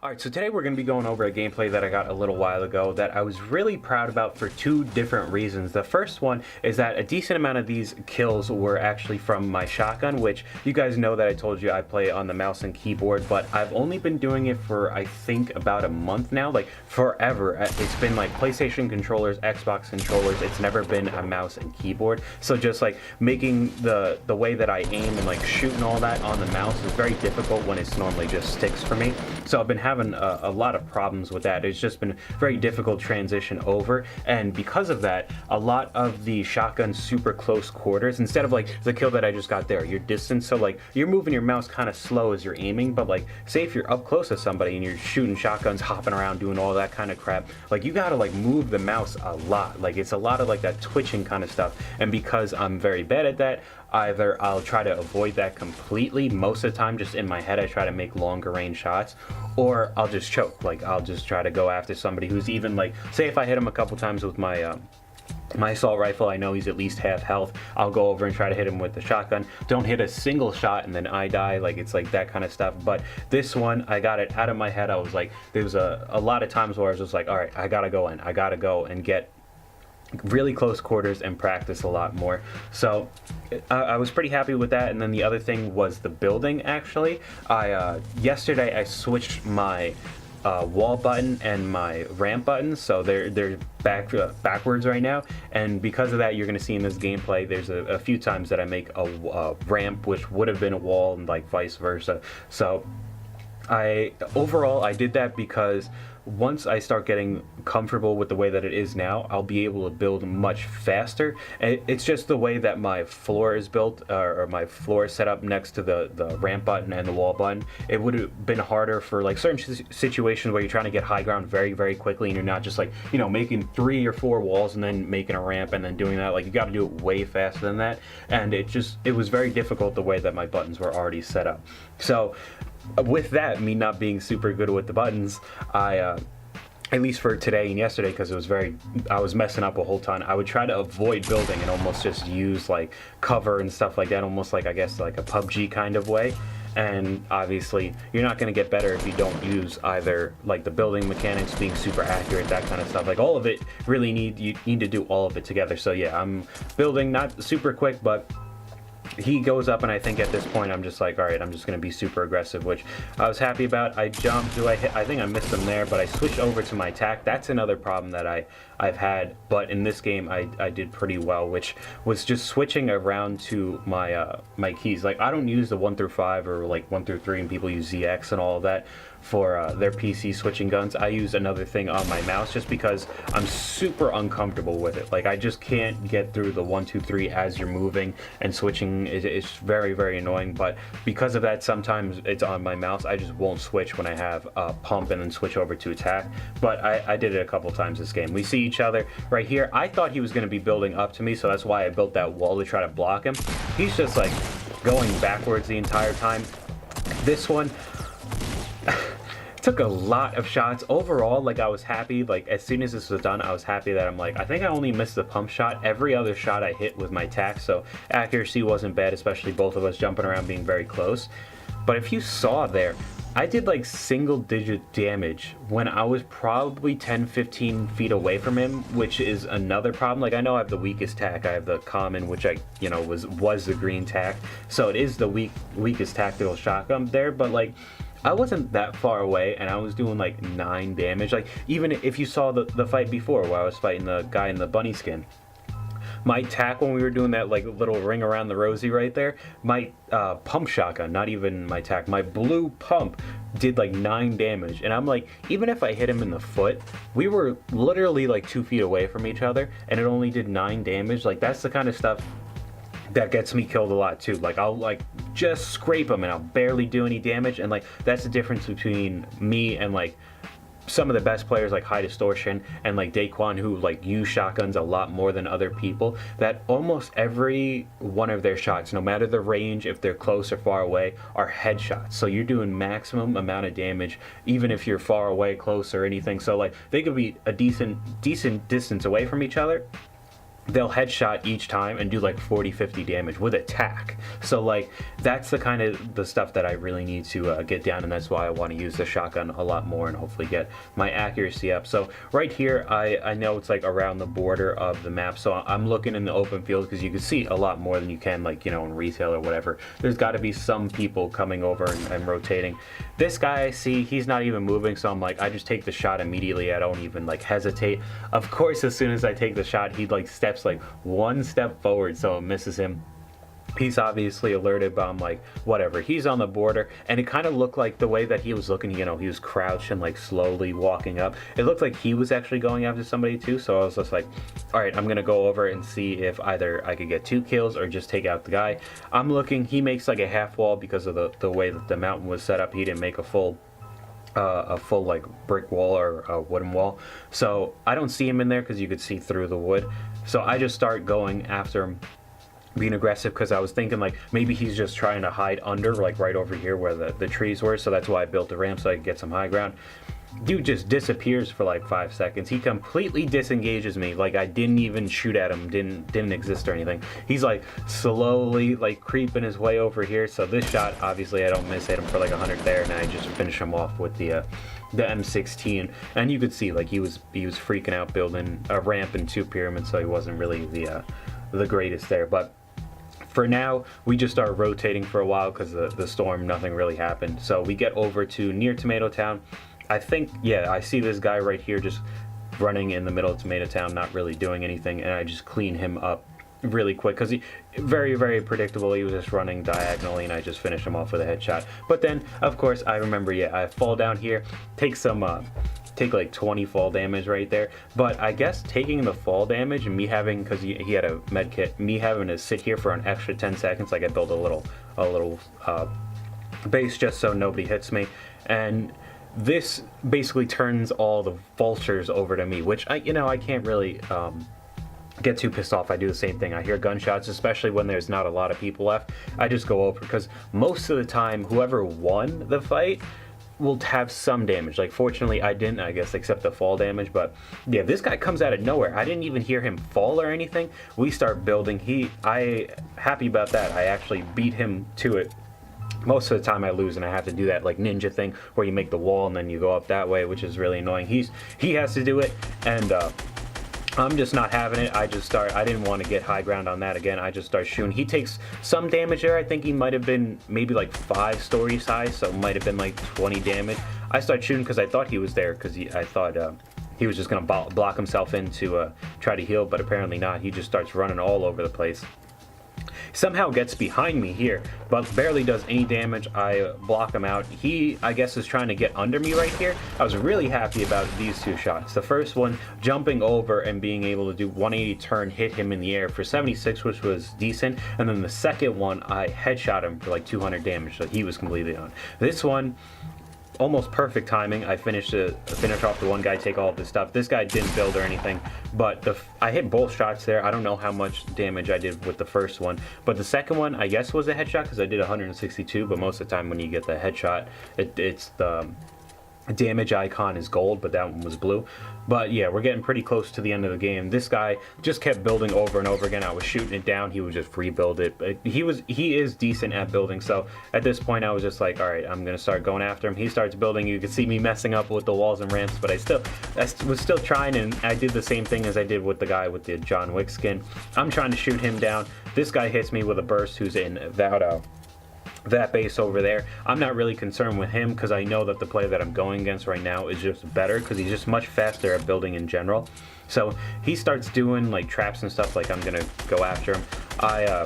Alright, so today we're going to be going over a gameplay that I got a little while ago that I was really proud about for two different reasons. The first one is that a decent amount of these kills were actually from my shotgun, which you guys know that I told you I play on the mouse and keyboard, but I've only been doing it for I think about a month now, like forever. It's been like PlayStation controllers, Xbox controllers, it's never been a mouse and keyboard. So just like making the way that I aim and like shoot and all that on the mouse is very difficult when it's normally just sticks for me. So I've been having a lot of problems with that. It's just been very difficult transition over, and because of that, a lot of the shotgun super close quarters, instead of like the kill that I just got there, your distance, so like you're moving your mouse kind of slow as you're aiming, but like say if you're up close to somebody and you're shooting shotguns, hopping around, doing all that kind of crap, like you gotta like move the mouse a lot. Like it's a lot of like that twitching kind of stuff, and because I'm very bad at that, either I'll try to avoid that completely. Most of the time, just in my head, I try to make longer range shots, or I'll just choke. Like I'll just try to go after somebody who's even like, say if I hit him a couple times with my my assault rifle, I know he's at least half health, I'll go over and try to hit him with the shotgun. Don't hit a single shot and then I die. Like it's like that kind of stuff. But this one, I got it out of my head. I was like, there was a lot of times where I was just like, all right, I gotta go in, I gotta go and get really close quarters and practice a lot more. So I was pretty happy with that. And then the other thing was the building. Actually, yesterday I switched my wall button and my ramp button, so they're backwards right now, and because of that, you're gonna see in this gameplay there's a few times that I make a ramp which would have been a wall, and like vice versa. So overall I did that because once I start getting comfortable with the way that it is now, I'll be able to build much faster. And it's just the way that my floor is built, or my floor is set up next to the ramp button and the wall button. It would have been harder for like certain situations where you're trying to get high ground very, very quickly, and you're not just like, you know, making 3 or 4 walls and then making a ramp and then doing that. Like you got to do it way faster than that, and it was very difficult the way that my buttons were already set up. So with that, me not being super good with the buttons, at least for today and yesterday, because I was messing up a whole ton, I would try to avoid building and almost just use like cover and stuff like that, almost like, I guess, like a PUBG kind of way. And obviously you're not going to get better if you don't use either like the building mechanics, being super accurate, that kind of stuff. Like all of it really you need to do all of it together. So yeah, I'm building not super quick, but he goes up, and I think at this point I'm just like, all right, I'm just going to be super aggressive, which I was happy about. I jumped. I think I missed him there, but I switched over to my attack. That's another problem that I've had, but in this game I did pretty well, which was just switching around to my my keys. Like I don't use the 1 through 5 or like 1 through 3, and people use ZX and all of that for their PC switching guns. I use another thing on my mouse just because I'm super uncomfortable with it. Like I just can't get through the 1, 2, 3 as you're moving and switching. It's very, very annoying, but because of that, sometimes it's on my mouse. I just won't switch when I have pump and then switch over to attack. But I did it a couple times this game. We see each other right here. I thought he was going to be building up to me, so that's why I built that wall to try to block him. He's just like going backwards the entire time. This one took a lot of shots. Overall, like I was happy, like as soon as this was done, I was happy that I'm like, I think I only missed the pump shot. Every other shot I hit with my attack, so accuracy wasn't bad, especially both of us jumping around being very close. But if you saw there, I did like single-digit damage when I was probably 10-15 feet away from him, which is another problem. Like I know I have the weakest tack. I have the common, which was the green tack, so it is the weakest tactical shotgun there. But like I wasn't that far away, and I was doing like 9 damage. Like even if you saw the fight before where I was fighting the guy in the bunny skin, my tack when we were doing that like little ring around the rosy right there, my pump shotgun, not even my tack, my blue pump did like 9 damage. And I'm like, even if I hit him in the foot, we were literally like 2 feet away from each other, and it only did 9 damage. Like that's the kind of stuff that gets me killed a lot too. Like I'll like just scrape them and I'll barely do any damage, and like that's the difference between me and like some of the best players like High Distortion and like Daquan, who like use shotguns a lot more than other people. That almost every one of their shots, no matter the range, if they're close or far away, are headshots. So you're doing maximum amount of damage even if you're far away, close, or anything. So like they could be a decent distance away from each other, they'll headshot each time and do like 40-50 damage with attack. So like that's the kind of the stuff that I really need to get down, and that's why I want to use the shotgun a lot more and hopefully get my accuracy up. So right here I know it's like around the border of the map, so I'm looking in the open field because you can see a lot more than you can like, you know, in retail or whatever. There's got to be some people coming over and rotating. This guy I see, he's not even moving, so I'm like, I just take the shot immediately. I don't even like hesitate. Of course, as soon as I take the shot, he like steps like one step forward, so it misses him. He's obviously alerted, but I'm like, whatever. He's on the border, and it kind of looked like the way that he was looking, you know, he was crouched and like slowly walking up. It looked like he was actually going after somebody too, so I was just like, all right, I'm gonna go over and see if either I could get 2 kills or just take out the guy. I'm looking, he makes like a half wall because of the way that the mountain was set up. He didn't make a full like brick wall or a wooden wall, so I don't see him in there because you could see through the wood. So I just start going after him, being aggressive, because I was thinking like maybe he's just trying to hide under like right over here where the trees were, so that's why I built a ramp so I could get some high ground. Dude just disappears for like 5 seconds. He completely disengages me, like I didn't even shoot at him, didn't exist or anything. He's like slowly like creeping his way over here, so this shot obviously I don't miss, hit him for like 100 there, and I just finish him off with the M16. And you could see like he was freaking out building a ramp and 2 pyramids, so he wasn't really the greatest there. But for now, we just start rotating for a while because the storm, nothing really happened. So we get over to near Tomato Town. I think, yeah, I see this guy right here just running in the middle of Tomato Town, not really doing anything, and I just clean him up really quick because he very, very predictable. He was just running diagonally, and I just finish him off with a headshot. But then, of course, I remember, yeah, I fall down here, take like 20 fall damage right there. But I guess taking the fall damage and me having, because he had a med kit, me having to sit here for an extra 10 seconds, like I built a little base just so nobody hits me, and this basically turns all the vultures over to me, which I can't really get too pissed off. I do the same thing. I hear gunshots, especially when there's not a lot of people left. I just go over because most of the time whoever won the fight will have some damage. Like fortunately I didn't, I guess, except the fall damage. But yeah, this guy comes out of nowhere. I didn't even hear him fall or anything. We start building. I happy about that. I actually beat him to it. Most of the time I lose, and I have to do that like ninja thing where you make the wall and then you go up that way, which is really annoying. He has to do it, and I'm just not having it. I didn't want to get high ground on that again. I just start shooting. He takes some damage there. I think he might have been maybe like 5 stories high, so it might have been like 20 damage. I start shooting because I thought he was there, because I thought he was just gonna block himself in to try to heal, but apparently not. He just starts running all over the place. Somehow gets behind me here, but barely does any damage. I block him out. He, I guess, is trying to get under me right here. I was really happy about these 2 shots. The first one, jumping over and being able to do 180 turn, hit him in the air for 76, which was decent. And then the second one, I headshot him for like 200 damage, so he was completely on. This one, almost perfect timing. I finish off the one guy, take all of his stuff. This guy didn't build or anything, but I hit both shots there. I don't know how much damage I did with the first one, but the second one I guess was a headshot because I did 162. But most of the time when you get the headshot, it's the damage icon is gold, but that one was blue. But yeah, we're getting pretty close to the end of the game. This guy just kept building over and over again. I was shooting it down, he would just rebuild it. But he is decent at building, so at this point I was just like, all right, I'm gonna start going after him. He starts building. You can see me messing up with the walls and ramps, but I was still trying, and I did the same thing as I did with the guy with the John Wick skin. I'm trying to shoot him down. This guy hits me with a burst, who's in that base over there. I'm not really concerned with him because I know that the player that I'm going against right now is just better, because he's just much faster at building in general. So he starts doing like traps and stuff, like I'm gonna go after him. I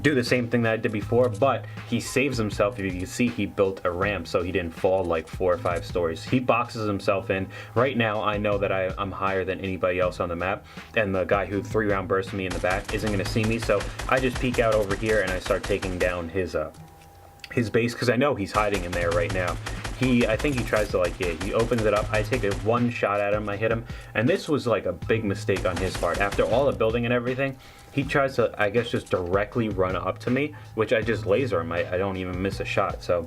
do the same thing that I did before, but he saves himself. If you can see, he built a ramp so he didn't fall like 4 or 5 stories. He boxes himself in. Right now I know that I'm higher than anybody else on the map, and the guy who 3-round bursted me in the back isn't going to see me, so I just peek out over here and I start taking down his base, because I know he's hiding in there right now. I think he tries to like, yeah, he opens it up. I take a 1 shot at him, I hit him, and this was like a big mistake on his part. After all the building and everything, he tries to, I guess, just directly run up to me, which I just laser him. I don't even miss a shot. So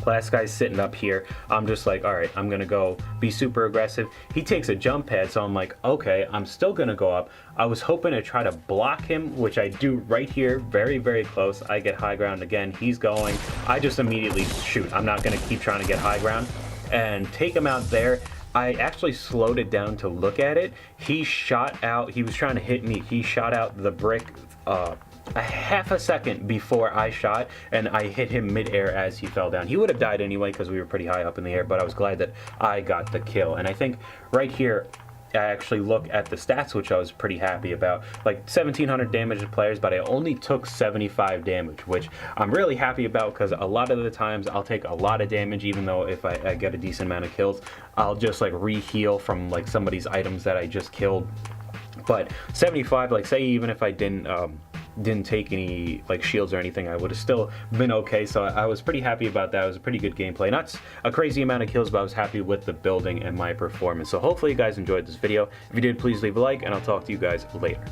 Last guy's sitting up here. I'm just like, all right, I'm gonna go be super aggressive. He takes a jump pad, so I'm like, okay, I'm still gonna go up. I was hoping to try to block him, which I do right here, very, very close. I get high ground again. He's going. I just immediately shoot. I'm not gonna keep trying to get high ground and take him out there. I actually slowed it down to look at it. He shot out, he was trying to hit me. He shot out the brick a half a second before I shot, and I hit him midair as he fell down. He would have died anyway because we were pretty high up in the air, but I was glad that I got the kill. And I think right here, I actually look at the stats, which I was pretty happy about. Like 1,700 damage to players, but I only took 75 damage, which I'm really happy about because a lot of the times I'll take a lot of damage, even though if I get a decent amount of kills, I'll just like re-heal from like somebody's items that I just killed. But 75, like say even if I didn't take any like shields or anything, I would have still been okay. So I was pretty happy about that. It was a pretty good gameplay. Not a crazy amount of kills, but I was happy with the building and my performance. So hopefully you guys enjoyed this video. If you did, please leave a like, and I'll talk to you guys later.